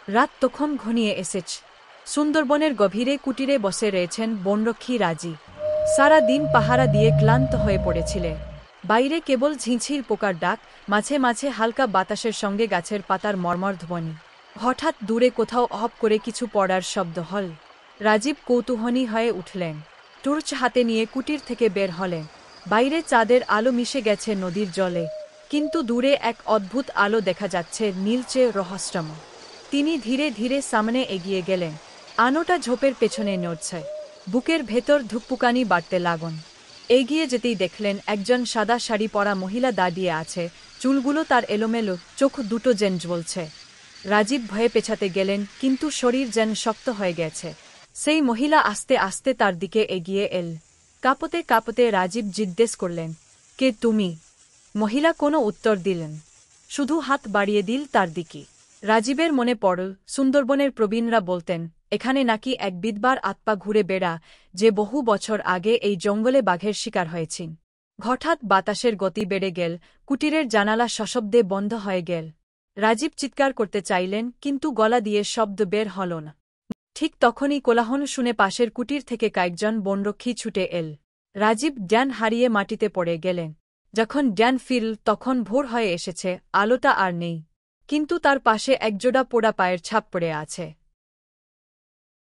রাত তখন ঘনিয়ে এসেছে। সুন্দরবনের গভীরে কুটিরে বসে রয়েছেন বনরক্ষী রাজি। সারা দিন পাহারা দিয়ে ক্লান্ত হয়ে পড়েছিলে। বাইরে কেবল ঝিঁঝির পোকার ডাক, মাঝে মাঝে হালকা বাতাসের সঙ্গে গাছের পাতার মর্মর ধ্বনি। হঠাৎ দূরে কোথাও অহপ করে কিছু পড়ার শব্দ হল। রাজীব কৌতূহলী হয়ে উঠলেন। টর্চ হাতে নিয়ে কুটির থেকে বের হলেন। বাইরে চাঁদের আলো মিশে গেছে নদীর জলে, কিন্তু দূরে এক অদ্ভুত আলো দেখা যাচ্ছে, নীলচে রহস্যময়। তিনি ধীরে ধীরে সামনে এগিয়ে গেলেন। আলোটা ঝোপের পেছনে নড়ছে। বুকের ভেতর ধুকপুকানি বাড়তে লাগল। এগিয়ে যেতেই দেখলেন একজন সাদা শাড়ি পরা মহিলা দাঁড়িয়ে আছে, চুলগুলো তার এলোমেলো, চোখ দুটো যেন জ্বলছে। রাজীব ভয়ে পেছাতে গেলেন, কিন্তু শরীর যেন শক্ত হয়ে গেছে। সেই মহিলা আস্তে আস্তে তার দিকে এগিয়ে এল। কাঁপতে কাঁপতে রাজীব জিজ্ঞেস করলেন, কে তুমি? মহিলা কোনো উত্তর দিলেন, শুধু হাত বাড়িয়ে দিল তার দিকে। রাজীবের মনে পড়ল, সুন্দরবনের প্রবীণরা বলতেন এখানে নাকি এক বিধবার আত্মা ঘুরে বেড়া, যে বহু বছর আগে এই জঙ্গলে বাঘের শিকার হয়েছেন। হঠাৎ বাতাসের গতি বেড়ে গেল, কুটিরের জানালা সশব্দে বন্ধ হয়ে গেল। রাজীব চিৎকার করতে চাইলেন, কিন্তু গলা দিয়ে শব্দ বের হল না। ঠিক তখনই কোলাহল শুনে পাশের কুটির থেকে কয়েকজন বনরক্ষী ছুটে এল। রাজীব জ্ঞান হারিয়ে মাটিতে পড়ে গেলেন। যখন জ্ঞান ফিরল তখন ভোর হয়ে এসেছে, আলোটা আর নেই, কিন্তু তার পাশে একজোড়া পোড়া পায়ের ছাপ পড়ে আছে।